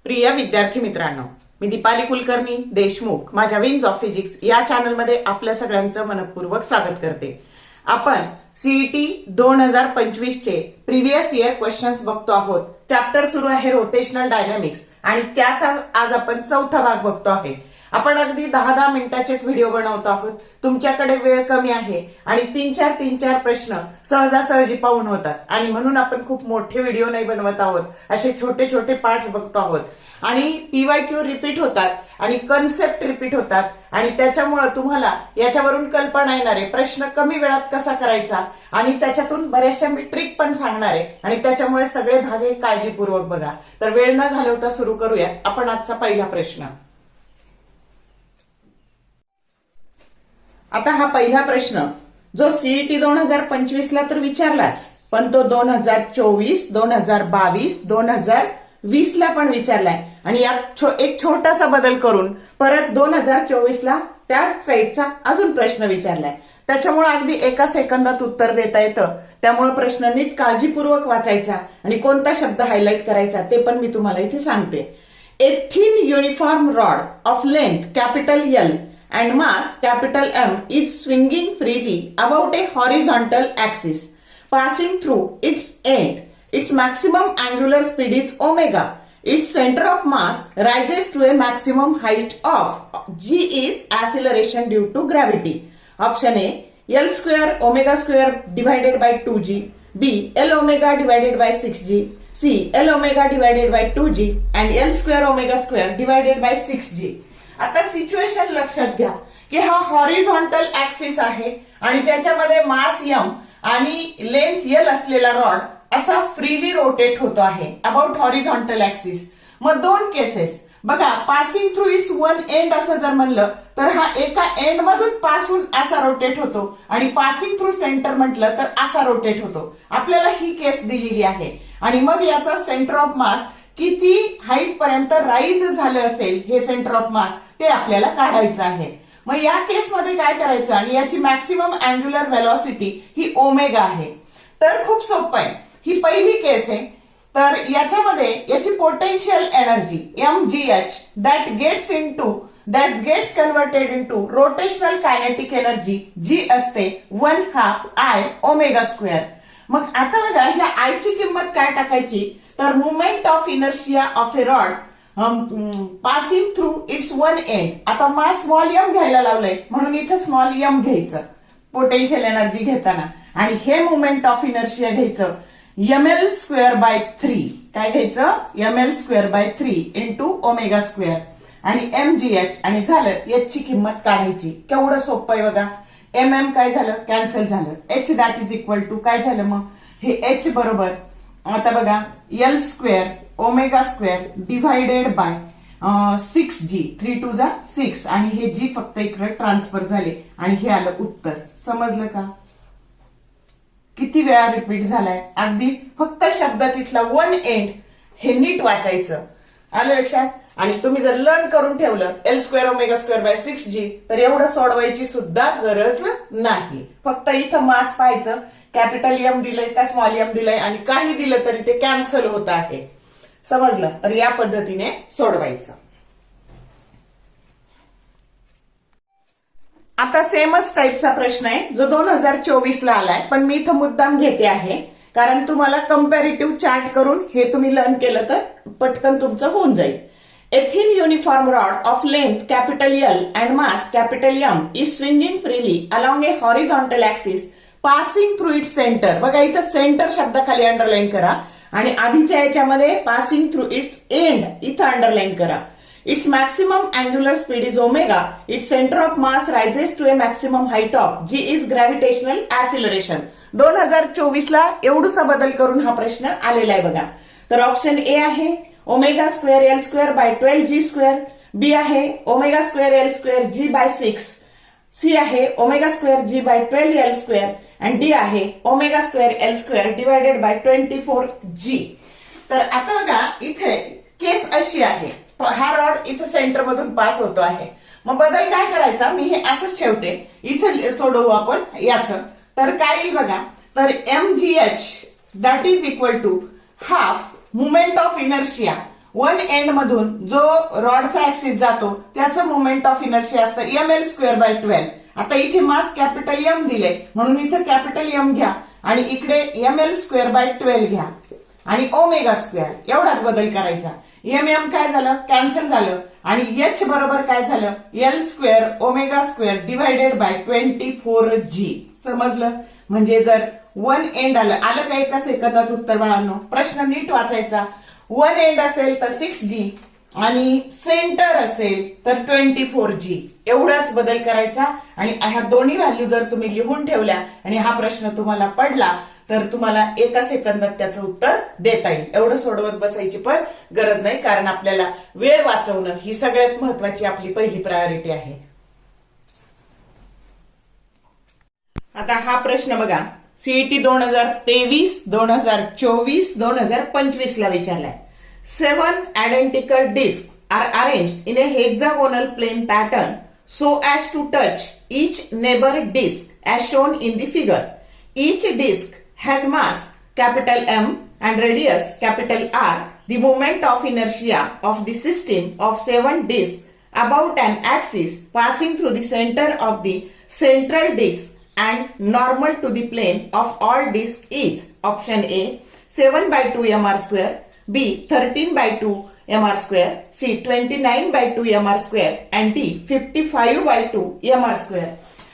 प्रिय विद्यार्थी मित्रांनो, मी दीपाली कुलकर्णी देशमुख माझ्या विंग्स ऑफ फिजिक्स या चॅनलमध्ये आपल्या सगळ्यांचं मनपूर्वक स्वागत करते। आपण सीईटी 2025 चे प्रिव्हियस इयर क्वेश्चन्स बघतो आहोत। चॅप्टर सुरू आहे रोटेशनल डायनॅमिक्स आणि त्याचा आज आपण चौथा भाग बघतो आहे। आपण अगदी 10-10 मिनिटाचेच व्हिडिओ बनवतो आहोत। तुमच्याकडे वेळ कमी आहे आणि 3-4 प्रश्न सहजासहजी पाहून होतात आणि म्हणून आपण खूप मोठे व्हिडिओ नाही बनवत आहोत, असे छोटे छोटे पार्ट्स बघतो आहोत आणि पीवायक्यू रिपीट होतात आणि कन्सेप्ट रिपीट होतात आणि त्याच्यामुळे तुम्हाला याच्यावरून कल्पना येणार आहे प्रश्न कमी वेळात कसा करायचा आणि त्याच्यातून बऱ्याचशा मी ट्रिक पण सांगणार आहे आणि त्याच्यामुळे सगळे भाग हे काळजीपूर्वक बघा। तर वेळ न घालवता सुरू करूया आपण आजचा पहिला प्रश्न। आता हा पहिला प्रश्न जो सीईटी 2025 ला तर विचारलाच, पण तो 2024, 2022, 2020 ला पण विचारलाय आणि यात एक छोटासा बदल करून परत 2024 ला त्याच साईडचा अजून प्रश्न विचारलाय। त्याच्यामुळे अगदी एका सेकंदात उत्तर देता येतं। त्यामुळे प्रश्न नीट काळजीपूर्वक वाचायचा आणि कोणता शब्द हायलाइट करायचा ते पण मी तुम्हाला इथे सांगते। A thin uniform rod of length capital L and mass capital M is swinging freely about a horizontal axis, passing through its end. Its maximum angular speed is omega. Its center of mass rises to a maximum height of g is acceleration due to gravity. Option A, L square omega square divided by 2g. B, L omega divided by 6g. C, L omega divided by 2g and L square omega square divided by 6g. आता situation लक्षात घ्या की हा horizontal axis आहे आणि ज्याच्यामध्ये मास m आणि length l असलेला रॉड असा फ्रीली रोटेट होतो आहे अबाउट हॉरिझॉन्टल ऍक्सिस। मग दोन केसेस बघा, passing through it's one end असं जर म्हणलं तर हा एका एंड मधून पासून असा रोटेट होतो आणि पासिंग थ्रू सेंटर म्हटलं तर असा रोटेट होतो। आपल्याला ही केस दिलेली आहे आणि मग याचा सेंटर ऑफ मास किती हाईट पर्यंत राईज झालं असेल हे सेंटर ऑफ मास ते आपल्याला काढायचं आहे। मग या केसमध्ये काय करायचं आणि याची मॅक्सिमम अँग्युलर व्हेलॉसिटी ही ओमेगा आहे। तर खूप सोपं आहे, ही पहिली केस आहे। तर याच्यामध्ये याची potential energy mgh that gets converted into rotational kinetic energy जी असते 1/2 I ओमेगा स्क्वेअर। मग आता बघा ह्या आय ची किंमत काय टाकायची तर movement of inertia of A rod passing through it's one end. आता मास स्मॉल m घ्यायला लावलंय म्हणून इथं स्मॉल m घ्यायचं पोटेन्शियल एनर्जी घेताना आणि हे मुवमेंट ऑफ इनर्शिया घ्यायचं ml स्क्वेअर बाय 3। काय घ्यायचं ml square by 3 into omega square आणि mgh आणि झालं याची किंमत काढायची। केवढं सोपं आहे बघा। mm काय झालं कॅन्सल झालं, h that is equal to काय झालं मग हे h बरोबर आता बघा L square omega square divided by 6g 3 2 जा 6 आणि हे जी फक्त इकडे ट्रान्सफर झाले आणि हे आलं उत्तर। समजलं का? किती वेळा रिपीट झालाय? अगदी फक्त शब्द तिथला वन एंड हे नीट वाचायचं, आलं लक्षात? आणि तुम्ही जर लर्न करून ठेवलं L square omega square by 6g तर एवढं सोडवायची सुद्धा गरज नाही। फक्त इथं मास पाहायचं, कॅपिटल एम दिलंय का स्मॉल एम दिलंय आणि काही दिलं तरी ते कॅन्सल होत आहे। समजलं? तर या पद्धतीने सोडवायचं। आता सेमच टाईपचा प्रश्न आहे जो 2024 ला आलाय, पण मी इथं मुद्दाम घेते आहे कारण तुम्हाला कंपॅरेटिव्ह चार्ट करून हे तुम्ही लर्न केलं तर पटकन तुमचं होऊन जाईल। A thin uniform rod of length capital L and mass capital M is swinging freely along a horizontal axis passing through its center। बघा इथं सेंटर शब्दाखाली अंडरलाईन करा आणि आधीच्या याच्यामध्ये पासिंग थ्रू इट्स एंड इथं अंडरलाईन करा। Its maximum angular speed is omega. Its centre of mass rises to a maximum height of g is gravitational acceleration. 2024 ला एवढूसा बदल करून हा प्रश्न आलेला आहे बघा। तर ऑप्शन ए आहे omega square L square by 12g square, B आहे omega square L square g by 6, C आहे omega square g by 12l square आणि डी आहे omega square L square divided by 24g। तर आता बघा इथे केस अशी आहे, हा रॉड इथं सेंटर मधून पास होतो आहे। मग बदल काय करायचा, मी हे असंच ठेवते, इथे सोडवू आपण याचं। तर काय येईल बघा, तर mgh that is equal to half moment of inertia one end मधून जो रॉडचा ऍक्सिस जातो त्याचं मोमेंट ऑफ इनर्शिया असतं ml²/12. आता इथे मास कॅपिटल एम दिले म्हणून इथे कॅपिटल एम घ्या आणि इकडे ml²/12 घ्या आणि ओमेगा स्क्वेअर एवढाच बदल करायचा. एम काय झालं कॅन्सल झालं आणि एच बरोबर काय झालं L² omega square divided by 24g. समजलं. म्हणजे जर वन एंड आलं का एका सेकंदात उत्तर बाळांनो. प्रश्न नीट वाचायचा. वन एंड असेल तर 6g आणि सेंटर असेल तर 24g. एवढाच बदल करायचा आणि ह्या दोन्ही व्हॅल्यू जर तुम्ही लिहून ठेवल्या आणि हा प्रश्न तुम्हाला पडला तर तुम्हाला एका सेकंदात त्याचं उत्तर देता येईल. एवढं सोडवत बसायची पण गरज नाही, कारण आपल्याला वेळ वाचवणं ही सगळ्यात महत्वाची आपली पहिली प्रायोरिटी आहे. आता हा प्रश्न बघा, सीईटी 2023, 2024, 2025 ला विचारलाय. 7 identical discs are arranged in a hexagonal plane pattern so as to touch each neighbor disc as shown in the figure. Each disc has mass capital M and radius capital R. The moment of inertia of the system of 7 discs about an axis passing through the center of the central disc and normal to the plane of all discs is option A 7/2 mr², B 13/2 mr², C 29/2 mr² and D 55/2 mr².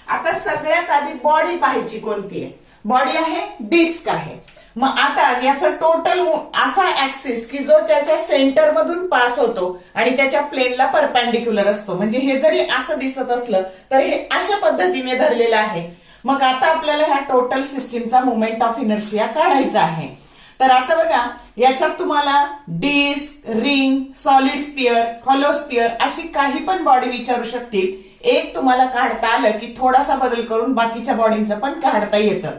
आता सगळ्यात आधी body पाहायची कोणती आहे. Body आहे disk आहे. मग आता याचं टोटल असा ऍक्सिस की जो त्याच्या सेंटर मधून पास होतो आणि त्याच्या प्लेनला परपेंडिक्युलर असतो. म्हणजे हे जरी असं दिसत असलं तर हे अशा पद्धतीने धरलेलं आहे. मग आता आपल्याला ह्या टोटल सिस्टीमचा मोमेंट ऑफ इनर्शिया काढायचा आहे. तर आता बघा याच्यात तुम्हाला disc, ring, solid sphere, hollow sphere अशी काही पण बॉडी विचारू शकतील. एक तुम्हाला काढता आलं की थोडासा बदल करून बाकीच्या बॉडींचं पण काढता येतं.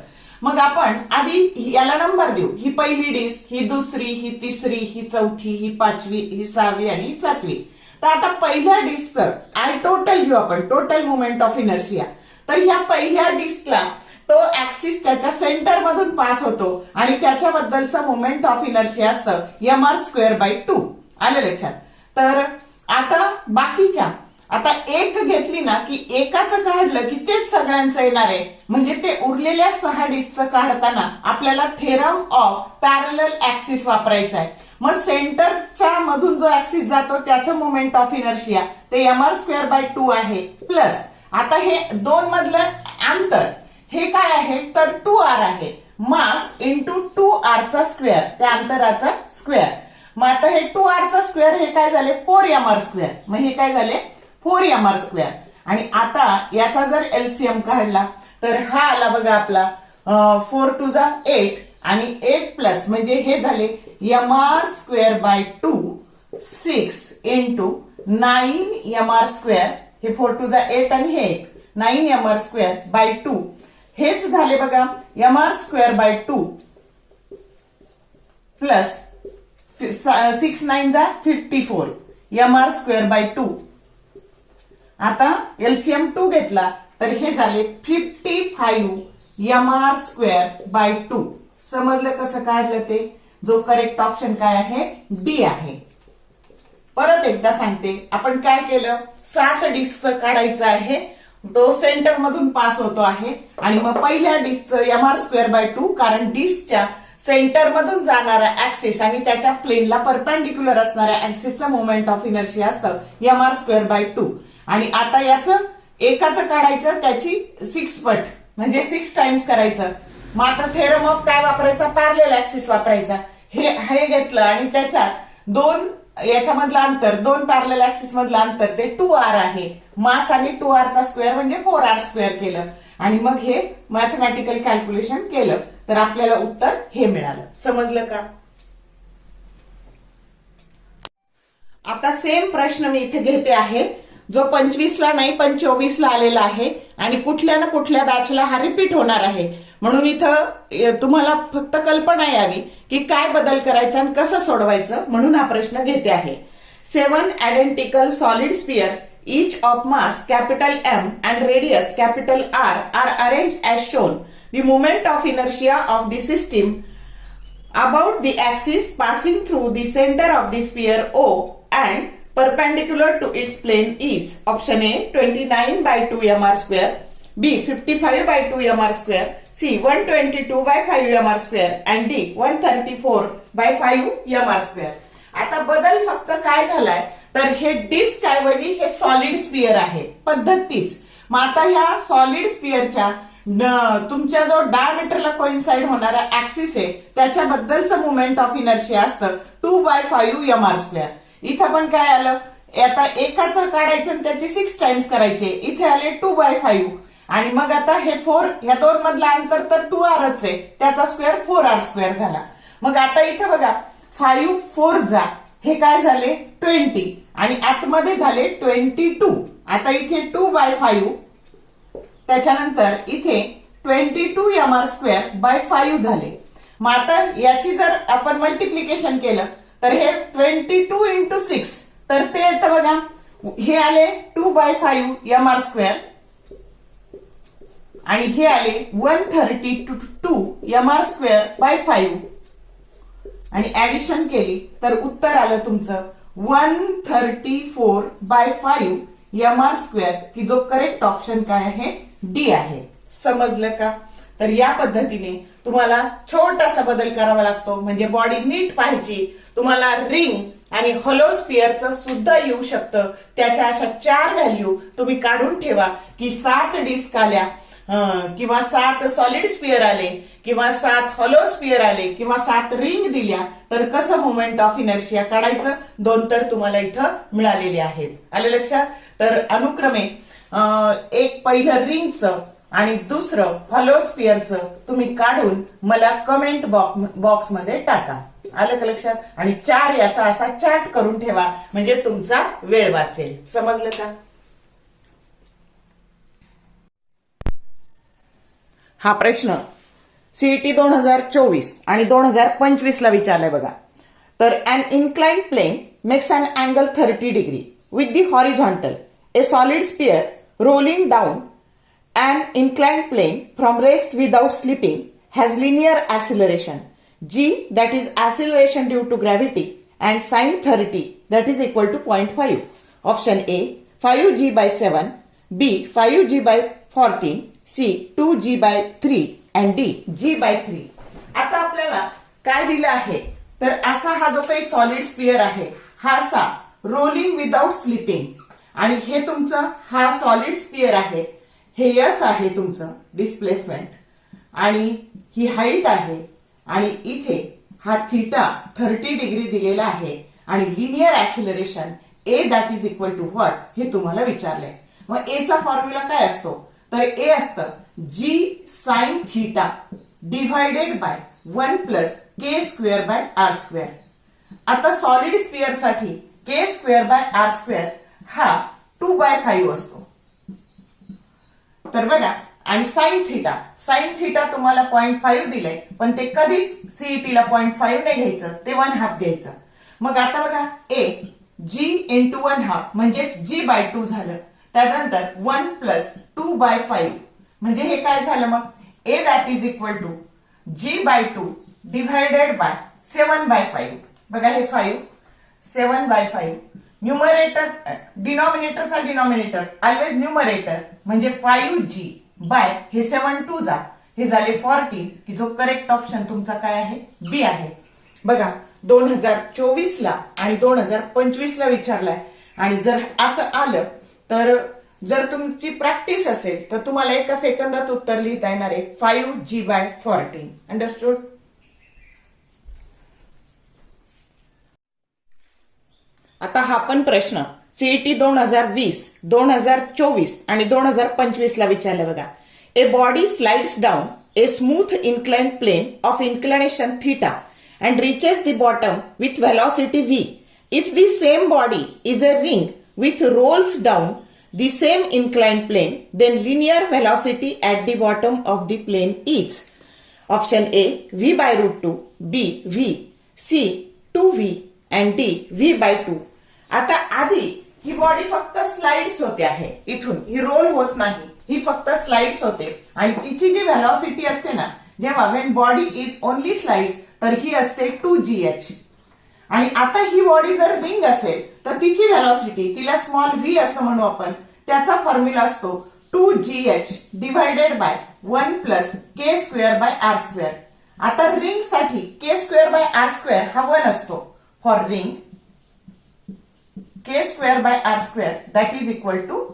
मग आपण आधी याला नंबर देऊ. ही पहिली डिस्क, ही दुसरी, ही तिसरी, ही चौथी, ही पाचवी, ही सहावी आणि ही सातवी. तर आता पहिल्या डिस्कचं आय टोटल घेऊ आपण, टोटल मोमेंट ऑफ इनर्शिया. तर ह्या पहिल्या डिस्कला तो ऍक्सिस त्याच्या सेंटर मधून पास होतो आणि त्याच्याबद्दलचं मोमेंट ऑफ इनर्शिया असतं mr²/2. आलं लक्षात. तर आता बाकीच्या आता एक घेतली ना की एकाचं काढलं की तेच सगळ्यांचं येणार आहे. म्हणजे ते उरलेल्या 6 डिस्कचं काढताना आपल्याला थेरम ऑफ पॅरलल ऍक्सिस वापरायचा आहे. मग सेंटरच्या मधून जो ऍक्सिस जातो त्याचं मोमेंट ऑफ इनर्शिया ते mr²/2 आहे. प्लस आता हे दोन मधलं अंतर हे काय आहे तर 2r आहे. मास इंटू 2r चा स्क्वेअर, त्या अंतराचा स्क्वेअर. मग आता हे 2r चा स्क्वेअर हे काय झाले 4mr². मग हे काय झाले 4mr². आणि आता याचा जर एलसीएम काढला तर हा आला बघा आपला 4×2 आणि 8 म्हणजे हे झाले mr²/2 6 इंटू 9mr². हे 4×2 आणि हे 9mr²/2 हेच झाले बघा mr²/2 प्लस 6 9 54 mr²/2. आता एलसीएम 2 घेतला तर हे झाले 55 mr²/2. समजलं कसं काढलं ते. जो करेक्ट ऑप्शन काय आहे डी आहे. परत एकदा सांगते, आपण काय केलं 7 डिस्कचं काढायचं आहे. तो सेंटर मधून पास होतो आहे आणि मग पहिल्या डिस्कचं mr²/2 कारण डिस्कच्या सेंटर मधून जाणारा ऍक्सिस आणि त्याच्या प्लेनला परपेंडिक्युलर असणाऱ्या ऍक्सिसचं मोमेंट ऑफ इनर्शिया असतं mr²/2. आणि आता याचं एकाचं काढायचं त्याची 6 पट म्हणजे 6 टाइम्स करायचं. मग आता थेरम ऑफ काय वापरायचा पॅरलल ऍक्सिस वापरायचा. हे घेतलं आणि त्याच्यात दोन याच्यामधलं अंतर, दोन पॅरलल ऍक्सिस मधलं अंतर ते 2r आहे. मास आणि 2r चा स्क्वेअर म्हणजे 4r² केलं आणि मग हे मॅथमॅटिकल कॅल्क्युलेशन केलं तर आपल्याला उत्तर हे मिळालं. समजलं का. आता सेम प्रश्न मी इथे घेते आहे जो 25 ला नाही पण 24 ला आलेला आहे आणि कुठल्या ना कुठल्या बॅचला हा रिपीट होणार आहे. म्हणून इथं तुम्हाला फक्त कल्पना यावी की काय बदल करायचा आणि कसं सोडवायचं म्हणून हा प्रश्न घेते आहे. 7 identical solid spheres each of mass capital M and radius capital R are arranged as shown. The moment of inertia of the system about the axis passing through the center of the sphere O and perpendicular to its plane is option A 29 by 2 mr square, B 55 by 2 mr square, C 122 by 5 mr square and D 134 by 5 mr square. आता बदल फक्त काय झालाय तर हे disk ऐवजी हे solid sphere आहे, पद्धत तीच. मग आता ह्या सॉलिड स्पियरच्या तुमच्या जो डायमीटरला कोइन्साइड होणारा ऍक्सिस आहे त्याच्याबद्दलचं मुवमेंट ऑफ इनर्शिया असतं 2/5 mr स्क्वेअर. इथं पण काय आलं, आता एकाचं काढायचं आणि त्याचे 6 टाइम्स करायचे, इथे आले 2/5 आणि मग आता हे 4 ह्या दोन मधला अंतर तर 2r आहे, त्याचा स्क्वेअर 4r स्क्वेअर झाला. मग आता इथं बघा 5 4 जा हे काय झाले 20 आणि आतमध्ये झाले 22. आता इथे 2/5 त्याच्यानंतर इथे 22 mr स्क्वेअर बाय 5 झाले. मग आता याची जर आपण मल्टिप्लिकेशन केलं तर हे 22 इंटू 6 तर ते येतं बघा, हे आले 2/5 mr स्क्वेअर आणि हे आले 132 mr स्क्वेअर बाय 5 आणि ऍडिशन केली तर उत्तर आलं तुमचं 134 बाय 5 mr स्क्वेअर, की जो करेक्ट ऑप्शन काय आहे डी आहे. समजलं का? तर या पद्धतीने तुम्हाला छोटासा बदल करावा लागतो म्हणजे बॉडी नीट पाहिजे. तुम्हाला रिंग आणि हॉलो स्पियरचं सुद्धा येऊ शकतं. त्याच्या अशा 4 व्हॅल्यू तुम्ही काढून ठेवा की 7 डिस्क आल्या किंवा 7 सॉलिड स्पियर आले किंवा 7 हॉलो स्पियर आले किंवा 7 रिंग दिल्या तर कसं मोमेंट ऑफ इनर्शिया काढायचं. 2 तर तुम्हाला इथं मिळालेले आहेत. आलं लक्षात? तर अनुक्रमे एक पहिलं रिंगचं आणि दुसरं हॉलो स्पियरचं तुम्ही काढून मला कमेंट बॉक्समध्ये टाका. आलं का लक्षात? आणि 4 याचा असा चार्ट करून ठेवा म्हणजे तुमचा वेळ वाचेल. समजलं का? हा प्रश्न सीईटी 2024 आणि 2025 ला विचारलाय बघा. तर an inclined plane makes an angle 30 degree with the horizontal. A solid sphere rolling down an inclined plane from rest without slipping has linear acceleration g, that is acceleration due to gravity, and sin 30 that is equal to 0.5. Option A 5g by 7, B 5g by 14, C 2g by 3 and D g by 3. आता आपल्याला काय दिलं आहे तर असा हा जो काही सॉलिड स्पियर आहे हा असा रोलिंग विदाउट स्लिपिंग आणि हे तुमचं हा सॉलिड स्पियर आहे, हे यस आहे तुमचं डिस्प्लेसमेंट आणि ही हाईट आहे आणि इथे हा थीटा 30 डिग्री दिलेला आहे आणि linear acceleration a that is equal to what हे तुम्हाला विचारलंय. मग ए चा फॉर्म्युला काय असतो तर ए असतं g sine theta divided by 1 plus K square by R square. आता सॉलिड स्पियर साठी के स्क्वेअर बाय आर स्क्वेअर हा 2/5 असतो. तर बघा आणि साइन थिटा तुम्हाला 0.5 दिलंय पण ते कधीच सीईटीला 0.5 नाही घ्यायचं, ते 1/2 घ्यायचं. मग आता बघा ए जी इंटू 1/2 म्हणजे g/2 झालं. त्यानंतर 1 प्लस 2/5 म्हणजे हे काय झालं मग a that is equal to g/2 divided by 7/5. बघा हे 5 7/5 न्यूमरेटर डिनॉमिनेटरचा डिनॉमिनेटर ऑलवेज न्यूमरेटर म्हणजे 5g बाय हे 7 2 जा हे झाले 40 की जो करेक्ट ऑप्शन तुमचा काय आहे बी आहे. बघा 2024 ला आणि 2025 ला विचारलाय आणि जर असं आलं तर जर तुमची प्रॅक्टिस असेल तर तुम्हाला 1 सेकंदात उत्तर लिहिता येणार आहे 5g बाय 14. अंडरस्टूड? आता हा पण प्रश्न सीईटी 2020, 2024 आणि 2025 ला विचारला बघा. A body slides down a smooth inclined plane of inclination theta and reaches the bottom with velocity v. If the same body is a ring which rolls down the same inclined plane, then linear velocity at the bottom of the plane is option A v by root 2, B v, C 2v and D v by 2. आता आधी ही body फक्त slides होते आहे, इथून ही role होत नाही, ही फक्त slides होते आणि तिची जी व्हेलॉसिटी असते ना जेव्हा Wien body is only slides तर ही असते 2gh. आणि आता ही बॉडी जर रिंग असेल तर तिची व्हेलॉसिटी, तिला स्मॉल व्ही असं म्हणू आपण, त्याचा फॉर्म्युला असतो 2gh divided by 1 plus K square by R square. आता रिंग साठी के स्क्वेअर बाय आर स्क्वेअर हा 1 असतो. For ring k square by R square that is equal to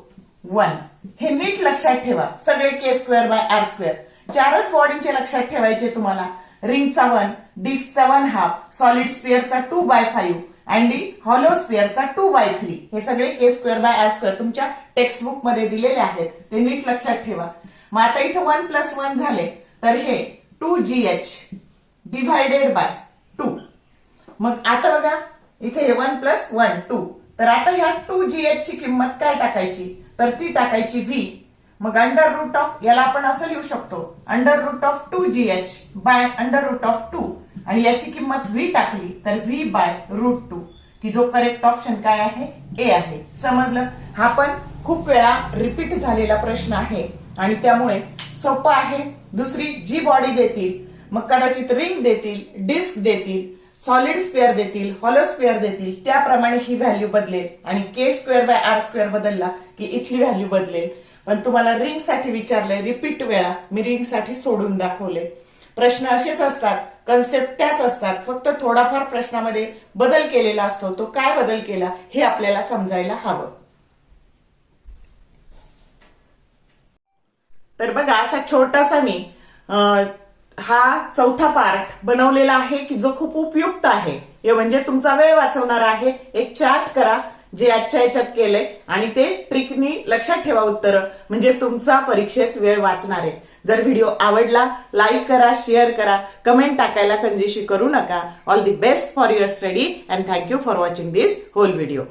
1. हे नीट लक्षात ठेवा. सगळे k square by R square, 4च बॉडींचे लक्षात ठेवायचे तुम्हाला. रिंगचा 1, डिस्कचा 1/2, सॉलिड स्पिअरचा 2/5 आणि हॉलो स्पिअरचा 2/3. हे सगळे k square by R square तुमच्या टेक्स्ट बुक मध्ये दिलेले आहेत, ते नीट लक्षात ठेवा. मग आता इथं 1 प्लस 1 झाले तर हे 2gh डिव्हायडेड बाय 2. मग आता बघा इथे हे 1 प्लस 1 2. तर आता ह्या 2gh ची किंमत काय टाकायची, तर ती टाकायची v. मग अंडर रूट ऑफ, याला आपण असं लिहू शकतो, under root of 2gh by under root of 2. आणि याची किंमत v टाकली तर v बाय रूट 2, की जो करेक्ट ऑप्शन काय आहे, ए आहे. समजलं. हा पण खूप वेळा रिपीट झालेला प्रश्न आहे आणि त्यामुळे सोपं आहे. दुसरी जी बॉडी देतील, मग कदाचित रिंग देतील, डिस्क देतील, सॉलिड स्पेअर देतील, हॉलो स्पेअर देतील, त्याप्रमाणे ही व्हॅल्यू बदलेल. आणि के स्क्वेअर बाय आर स्क्वेअर बदलला की इथली व्हॅल्यू बदलेल. पण तुम्हाला रिंग साठी विचारलंय रिपीट वेळा, मी रिंग साठी सोडून दाखवले. प्रश्न असेच असतात, कन्सेप्ट त्याच असतात, फक्त थोडाफार प्रश्नामध्ये बदल केलेला असतो. तो काय बदल केला हे आपल्याला समजायला हवं. तर बघा असा छोटासा मी हा चौथा पार्ट बनवलेला आहे की जो खूप उपयुक्त आहे. हे म्हणजे तुमचा वेळ वाचवणारा आहे. एक चार्ट करा जे आजच्या याच्यात केलंय आणि ते ट्रिकनी लक्षात ठेवा उत्तरं, म्हणजे तुमचा परीक्षेत वेळ वाचणार आहे. जर व्हिडिओ आवडला लाईक करा, शेअर करा, कमेंट टाकायला कंजूसी करू नका. All the best for your study and thank you for watching this whole video.